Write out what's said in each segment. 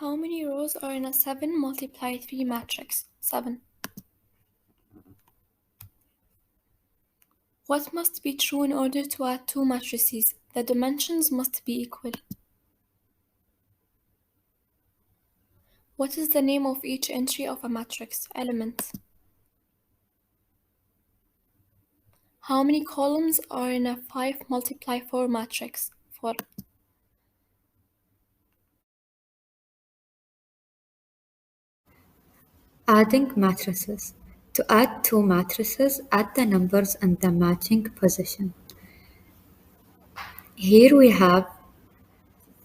How many rows are in a 7 multiply 3 matrix? 7. What must be true in order to add two matrices? The dimensions must be equal. What is the name of each entry of a matrix? Element. How many columns are in a 5 multiply 4 matrix? 4. Adding matrices. To add two matrices, add the numbers in the matching position. Here we have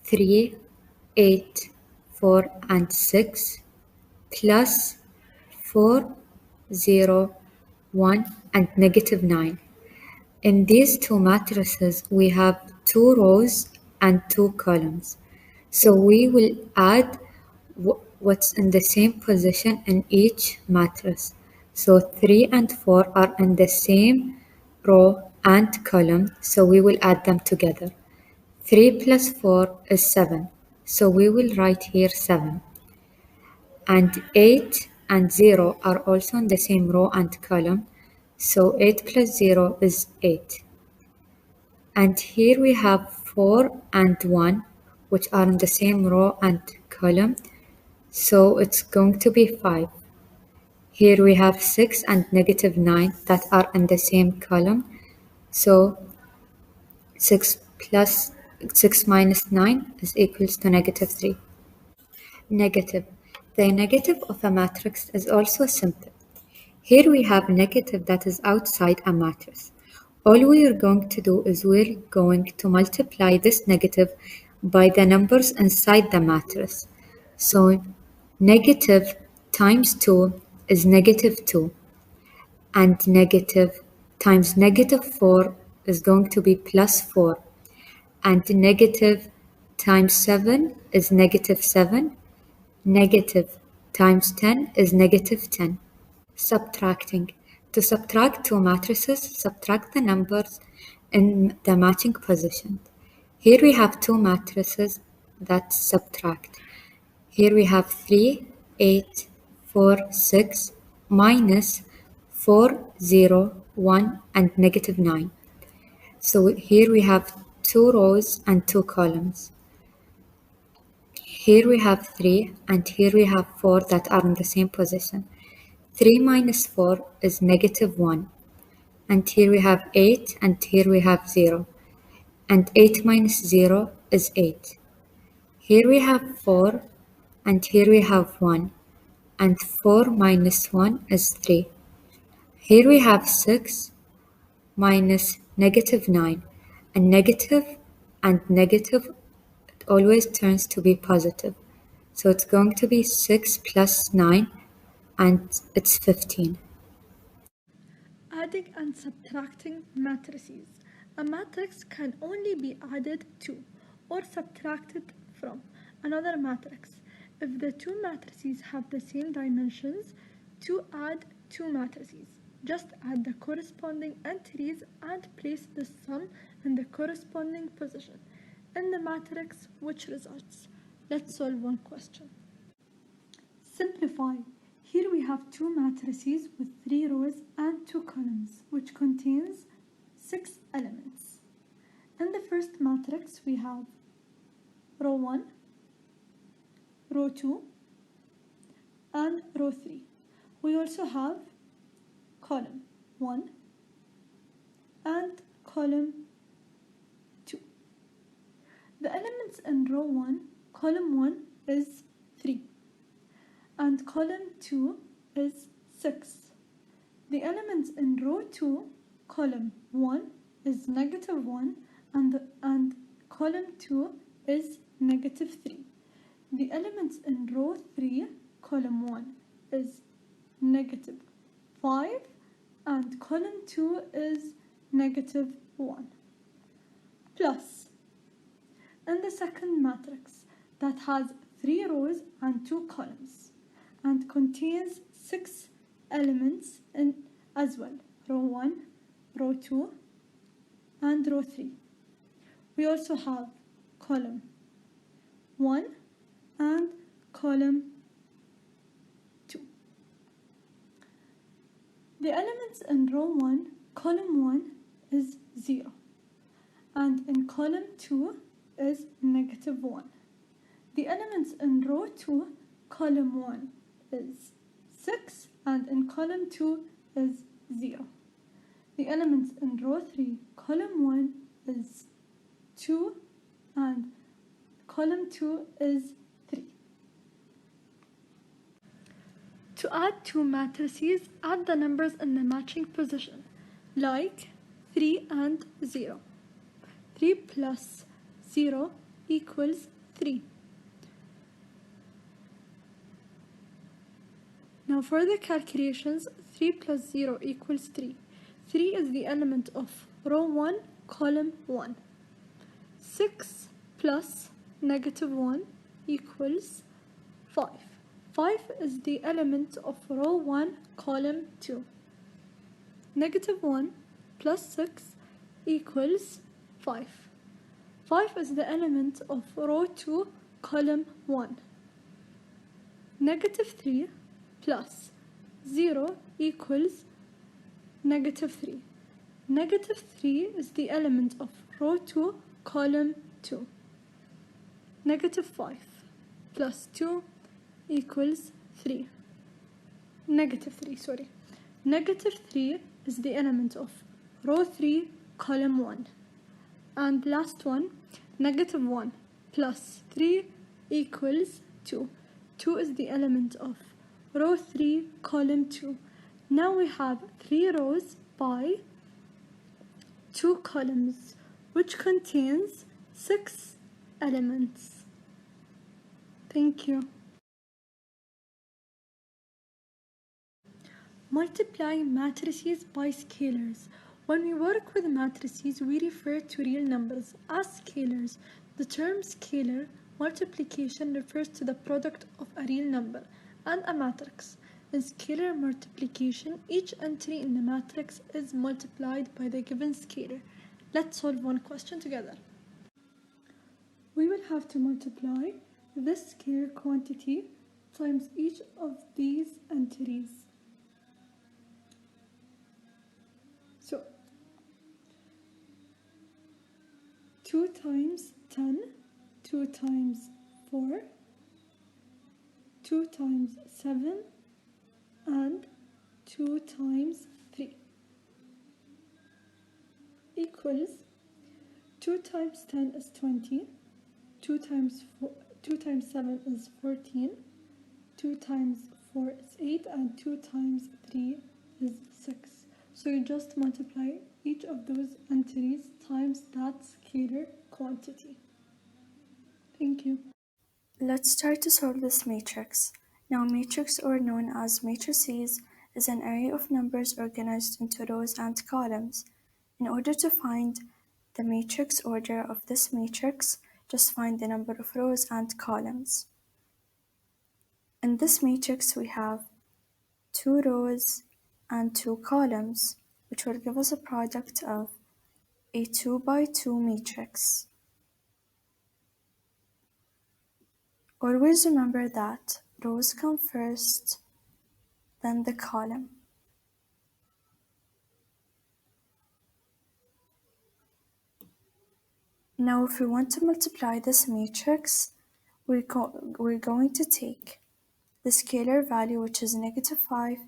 3, 8, 4, and 6 plus 4, 0, 1, and negative 9. In these two matrices, we have two rows and two columns. So we will add what's in the same position in each matrix. So 3 and 4 are in the same row and column, so we will add them together. 3 plus 4 is 7, so we will write here 7. And 8 and 0 are also in the same row and column, so 8 plus 0 is 8. And here we have 4 and 1, which are in the same row and column, so it's going to be 5. Here we have 6 and negative 9 that are in the same column, so 6 plus 6 minus 9 is equals to negative 3. Negative. The negative of a matrix is also simple. Here we have negative that is outside a matrix. All we are going to do is we're going to multiply this negative by the numbers inside the matrix. So negative times 2 is negative 2, and negative times negative 4 is going to be plus 4, and negative times 7 is negative 7, negative times 10 is negative 10. Subtracting. To subtract two matrices, subtract the numbers in the matching position. Here we have two matrices that subtract. Here we have 3, 8, 4, 6, minus 4, 0, 1, and negative 9. So here we have two rows and two columns. Here we have 3 and here we have 4 that are in the same position. 3 minus 4 is negative 1. And here we have 8 and here we have 0. And 8 minus 0 is 8. Here we have 4 and here we have 1. And 4 minus 1 is 3. Here we have 6 minus negative 9. And negative always turns to be positive. So it's going to be 6 plus 9 and it's 15. Adding and subtracting matrices. A matrix can only be added to or subtracted from another matrix if the two matrices have the same dimensions. To add two matrices, just add the corresponding entries and place the sum in the corresponding position in the matrix which results. Let's solve one question. Simplify. Here we have two matrices with 3 rows and 2 columns, which contains 6 elements. In the first matrix, we have row 1, row 2, and row 3. We also have column 1 and column 2. The elements in row 1, column 1 is 3. And column 2 is 6. The elements in row 2, column 1 is negative 1 and column 2 is negative 3. The elements in row 3, column 1 is negative 5 and column 2 is negative 1. Plus, in the second matrix that has 3 rows and 2 columns, and contains 6 elements in as well, row 1, row 2, and row 3. We also have column 1 and column 2. The elements in row 1, column 1 is 0, and in column 2 is negative 1. The elements in row 2, column 1 is 6, and in column 2 is 0. The elements in row 3, column 1 is 2, and column 2 is 3. To add two matrices, add the numbers in the matching position, like 3 and 0. 3 plus 0 equals 3. Now for the calculations, 3 plus 0 equals 3. 3 is the element of row 1, column 1. 6 plus negative 1 equals 5. 5 is the element of row 1, column 2. Negative 1 plus 6 equals 5. 5 is the element of row 2, column 1. Negative 3 plus 0 equals negative 3. Negative 3 is the element of row 2, column 2. Negative 5 plus 2 equals 3. Negative 3, sorry. Negative 3 is the element of row 3, column 1. And last one, negative 1 plus 3 equals 2. 2 is the element of row 3, column 2. Now we have 3 rows by 2 columns, which contains 6 elements. Thank you. Multiply matrices by scalars. When we work with matrices, we refer to real numbers as scalars. The term scalar multiplication refers to the product of a real number and a matrix. In scalar multiplication, each entry in the matrix is multiplied by the given scalar. Let's solve one question together. We will have to multiply this scalar quantity times each of these entries. So 2 times 10, 2 times 4, 2 times 7, and 2 times 3 equals 2 times 10 is 20, 2 times 7 is 14, 2 times 4 is 8, and 2 times 3 is 6. So you just multiply each of those entries times that scalar quantity. Thank you. Let's try to solve this matrix. Now, a matrix, or known as matrices, is an array of numbers organized into rows and columns. In order to find the matrix order of this matrix, just find the number of rows and columns. In this matrix, we have 2 rows and 2 columns, which will give us a product of a 2 by 2 matrix. Always remember that rows come first, then the column. Now, if we want to multiply this matrix, we're going to take the scalar value, which is negative 5,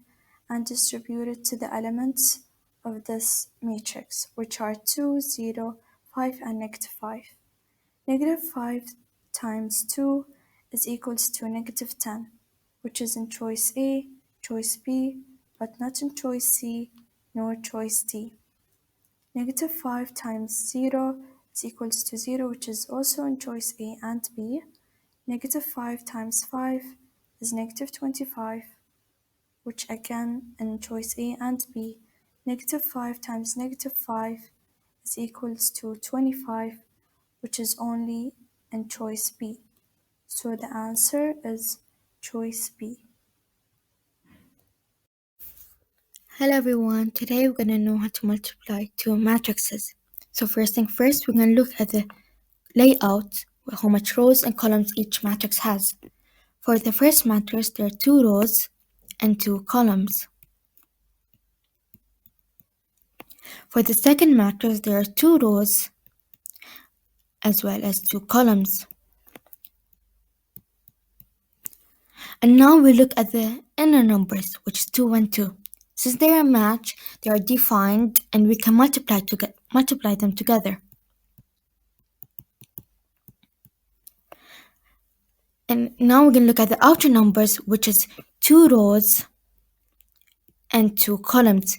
and distribute it to the elements of this matrix, which are 2, 0, 5, and negative 5. Negative 5 times 2 is equals to negative 10, which is in choice A, choice B, but not in choice C, nor choice D. Negative 5 times 0 is equals to 0, which is also in choice A and B. Negative 5 times 5 is negative 25, which again in choice A and B. Negative 5 times negative 5 is equals to 25, which is only in choice B. So the answer is choice B. Hello everyone, today we're going to know how to multiply two matrices. So first thing first, we're going to look at the layout, how much rows and columns each matrix has. For the first matrix, there are 2 rows and 2 columns. For the second matrix, there are 2 rows as well as 2 columns. And now we look at the inner numbers, which is 2 and 2. Since they are a match, they are defined and we can multiply them together. And now we're going to look at the outer numbers, which is 2 rows and 2 columns,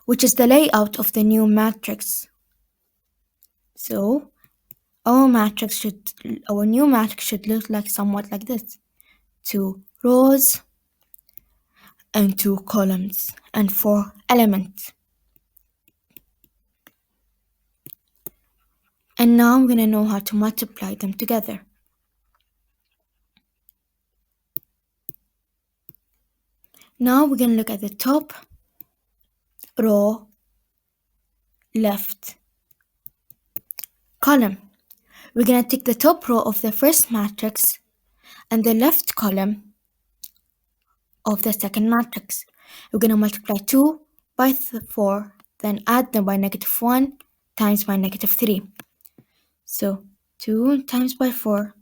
which is the layout of the new matrix. So our new matrix should look like somewhat like this: 2 rows and 2 columns and 4 elements. And now I'm going to know how to multiply them together. Now we're going to look at the top row, left column. We're going to take the top row of the first matrix and the left column of the second matrix. We're going to multiply 2 by 4, then add them by -1 times by -3. So 2 times by 4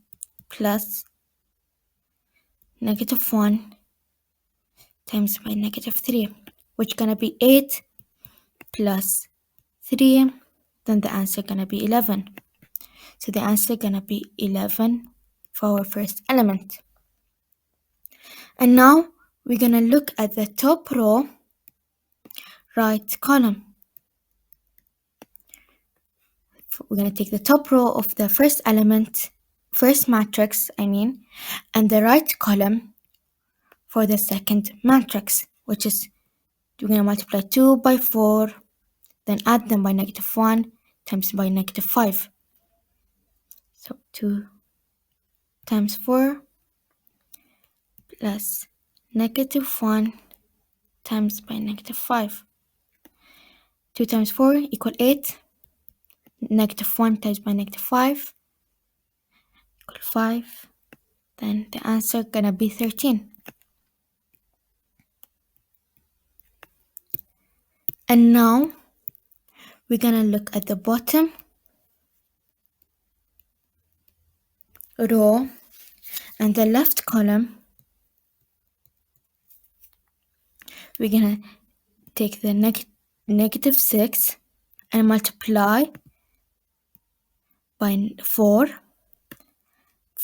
plus -1 times by -3, which is going to be 8 plus 3, then the answer is going to be 11. So the answer is going to be 11 for our first element. And now we're going to look at the top row, right column. We're going to take the top row of the first matrix, and the right column for the second matrix, which is we're going to multiply 2 by 4, then add them by -1 times by -5. So 2 times 4 plus -1 times by -5. 2 times 4 equal 8. -1 times by -5 equal 5. Then the answer is gonna be 13. And now we're gonna look at the bottom row and the left column. We're gonna take the -6 and multiply by 4,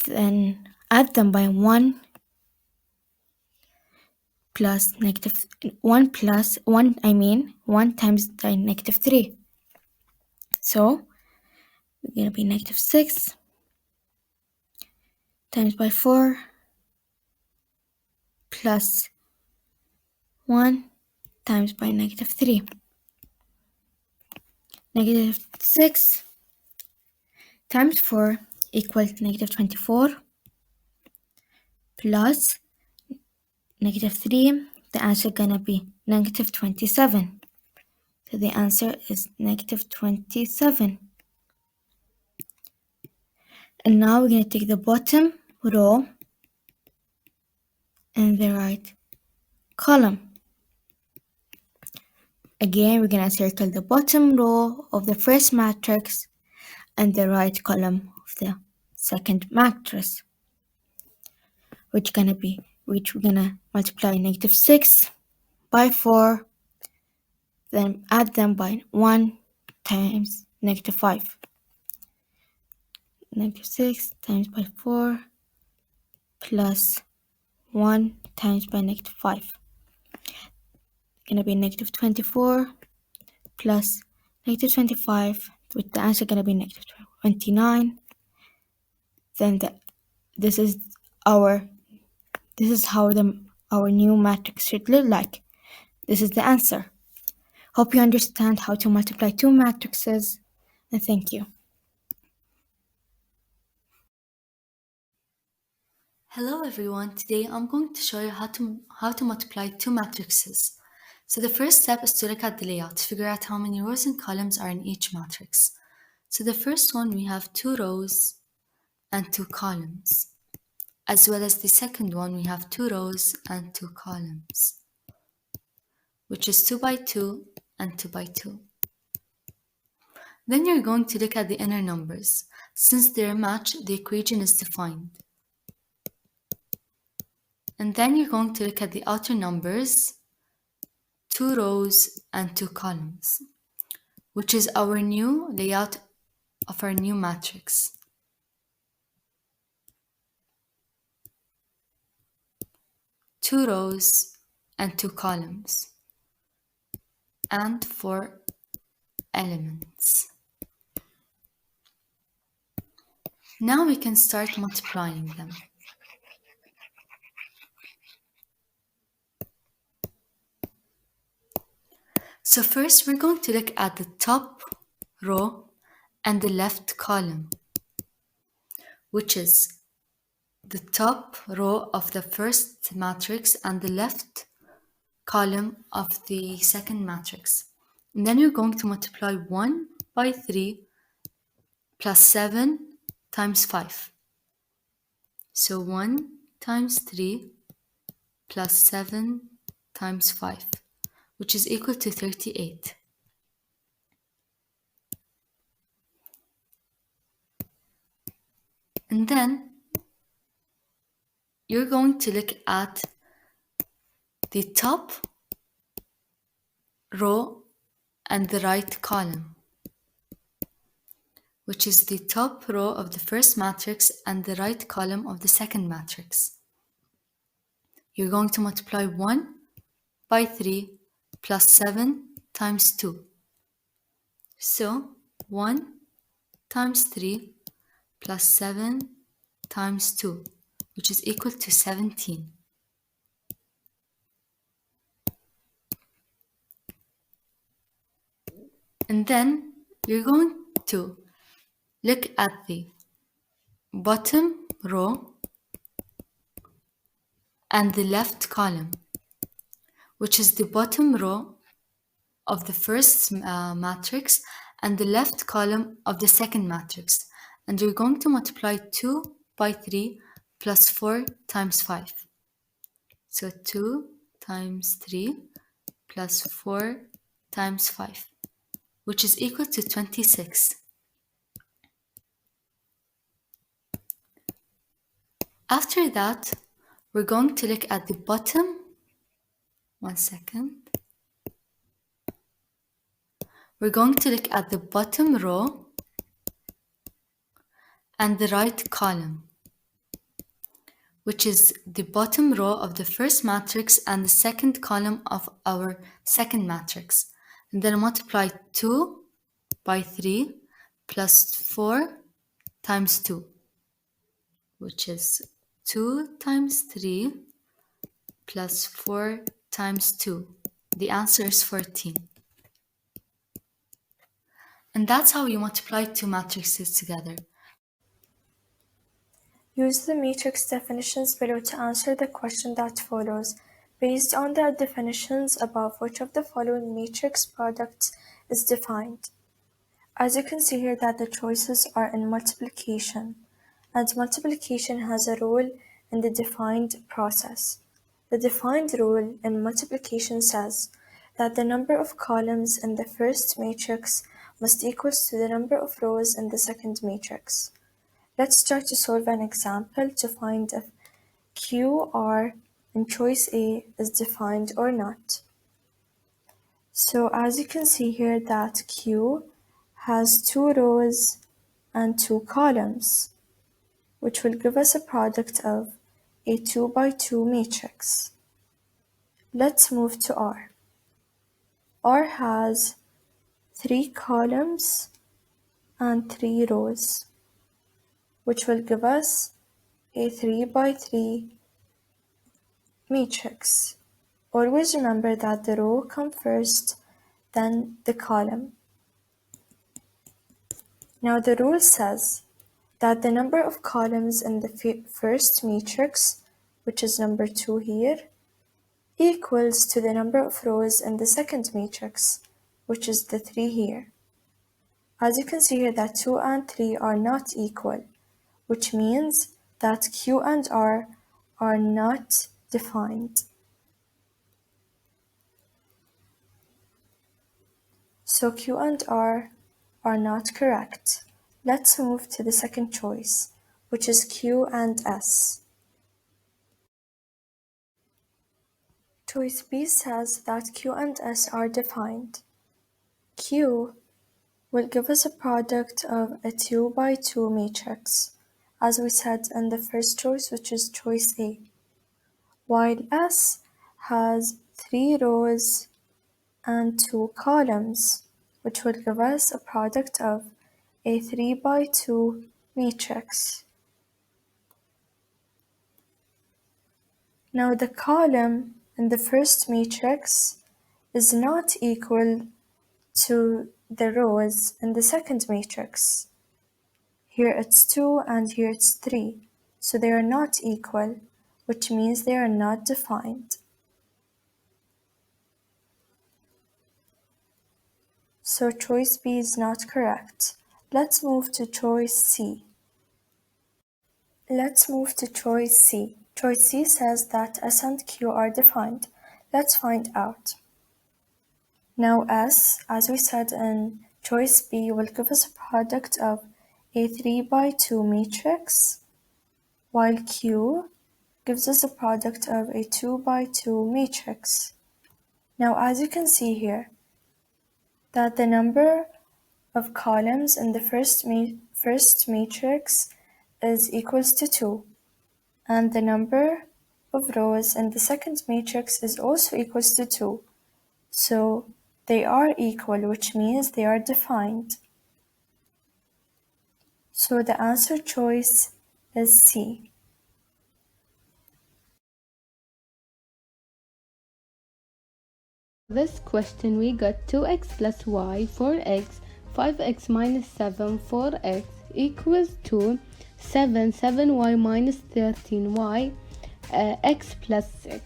then add them by 1 plus -1 plus 1 times by -3. So we're gonna be -6 times by 4 plus 1 times by -3. -6 times 4 equals -24 plus -3. The answer is gonna be -27. So the answer is -27. And now we're gonna take the bottom row and the right column. Again, we're gonna circle the bottom row of the first matrix and the right column of the second matrix, which we're gonna multiply -6 by 4, then add them by 1 times -5. -6 times by 4 plus 1 times by -5. Gonna be -24 plus -25, with the answer gonna be -29. Then this is how our new matrix should look like. This is the answer. Hope you understand how to multiply 2 matrices, and thank you. Hello everyone, today I'm going to show you how to multiply 2 matrices. So the first step is to look at the layout to figure out how many rows and columns are in each matrix. So the first one, we have 2 rows and 2 columns. as well as the second one, we have 2 rows and 2 columns, which is 2 by 2 and 2 by 2. Then you're going to look at the inner numbers. Since they're matched, the equation is defined. And then you're going to look at the outer numbers, 2 rows and 2 columns, which is our new layout of our new matrix. Two rows and 2 columns, and 4 elements. Now we can start multiplying them. So first we're going to look at the top row and the left column, which is the top row of the first matrix and the left column of the second matrix. And then you're going to multiply 1 by 3 plus 7 times 5. So 1 times 3 plus 7 times 5, which is equal to 38. And then you're going to look at the top row and the right column, which is the top row of the first matrix and the right column of the second matrix. You're going to multiply 1 by 3 plus 7 times 2. So 1 times 3 plus 7 times 2, which is equal to 17. And then you're going to look at the bottom row and the left column, which is the bottom row of the first matrix and the left column of the second matrix. And you're going to multiply 2 by 3 plus 4 times 5. So 2 times 3 plus 4 times 5, which is equal to 26. After that, we're going to look at the bottom. One second. We're going to look at the bottom row and the right column, which is the bottom row of the first matrix and the second column of our second matrix. And then multiply 2 by 3 plus 4 times 2, which is 2 times 3 plus 4 times 2. The answer is 14. And that's how you multiply 2 matrices together. Use the matrix definitions below to answer the question that follows. Based on the definitions above, which of the following matrix products is defined? As you can see here that the choices are in multiplication, and multiplication has a role in the defined process. The defined rule in multiplication says that the number of columns in the first matrix must equal to the number of rows in the second matrix. Let's try to solve an example to find if QR in choice A is defined or not. So as you can see here that Q has 2 rows and 2 columns, which will give us a product of a 2 by 2 matrix. Let's move to R. R has 3 columns and 3 rows, which will give us a 3 by 3 matrix. Always remember that the row comes first, then the column. Now the rule says that the number of columns in the first matrix, which is number 2 here, equals to the number of rows in the second matrix, which is the 3 here. As you can see here that 2 and 3 are not equal, which means that Q and R are not defined. So Q and R are not correct. Let's move to the second choice, which is Q and S. Choice B says that Q and S are defined. Q will give us a product of a 2 by 2 matrix, as we said in the first choice, which is choice A, while S has 3 rows and 2 columns, which will give us a product of a 3 by 2 matrix. Now the column in the first matrix is not equal to the rows in the second matrix. Here it's 2 and here it's 3, so they are not equal, which means they are not defined. So choice B is not correct. Let's move to choice C. Choice C says that S and Q are defined. Let's find out. Now S, as we said in choice B, will give us a product of a 3 by 2 matrix, while Q gives us a product of a 2 by 2 matrix. Now as you can see here, that the number of columns in the first matrix is equals to 2, and the number of rows in the second matrix is also equals to 2. So they are equal, which means they are defined. So the answer choice is C. This question we got 2x plus y, 4x, 5x minus 7, 4x equals to 7, 7y minus 13y, x plus 6.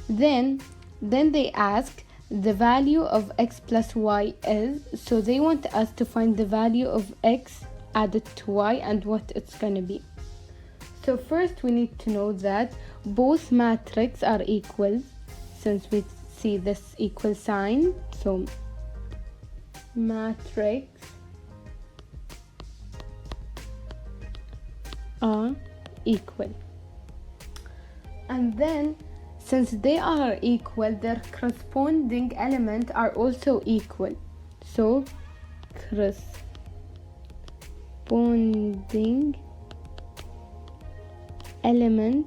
Then they ask the value of x plus y is, so they want us to find the value of x added to y and what it's gonna be. So first we need to know that both matrices are equal, since we see this equal sign. So matrix are equal, and then since they are equal, their corresponding element are also equal. So corresponding element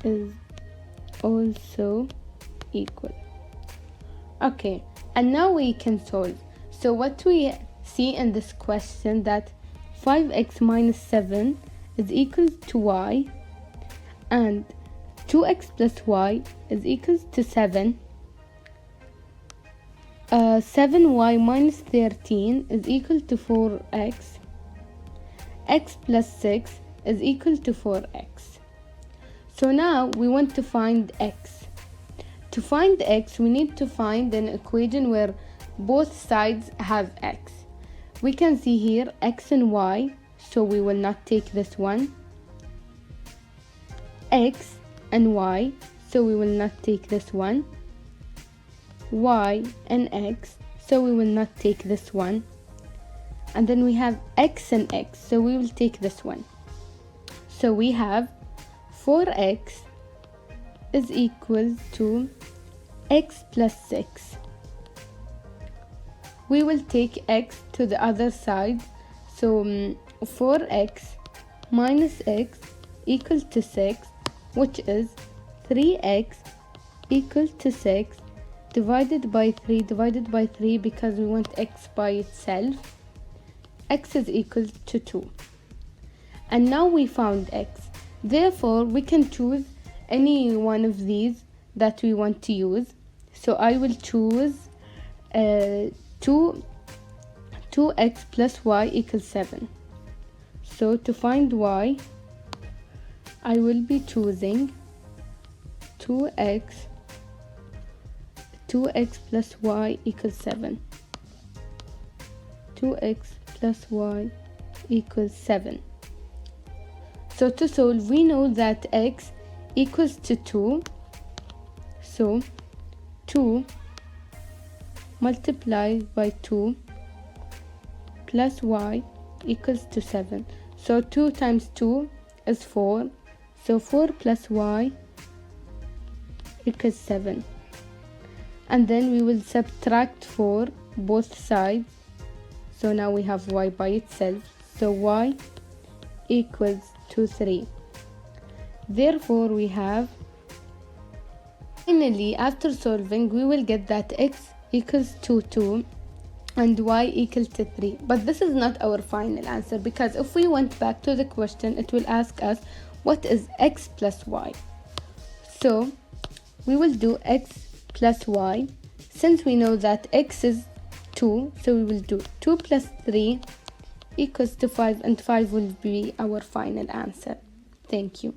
is also equal. Okay, and now we can solve. So what we see in this question, that 5x minus 7 is equal to y, and 2x plus y is equal to 7. 7y minus 13 is equal to 4x. X plus 6 is equal to 4x. So now we want to find x. To find x, we need to find an equation where both sides have x. We can see here x and y, so we will not take this one. X and y, so we will not take this one. Y and x, so we will not take this one. And then we have x and x, so we will take this one. So we have 4x is equal to x plus 6. We will take x to the other side, so 4x minus x equal to 6, which is 3x equal to 6 divided by 3 because we want x by itself. X is equal to 2. And now we found x. Therefore, we can choose any one of these that we want to use. So I will choose 2x plus y equals 7. So to find y, I will be choosing 2x plus y equals 7. 2x plus y equals 7. So to solve, we know that x equals to 2. So 2 multiplied by 2 plus y equals to 7. So 2 times 2 is 4. So 4 plus y equals 7. And then we will subtract 4 both sides. So now we have y by itself. So y equals to 3. Therefore we have, finally after solving, we will get that x equals to 2 and y equal to 3. But this is not our final answer, because if we went back to the question, it will ask us what is x plus y. So we will do x plus y. Since we know that x is 2, so we will do 2 plus 3 equals to 5, and 5 will be our final answer. Thank you.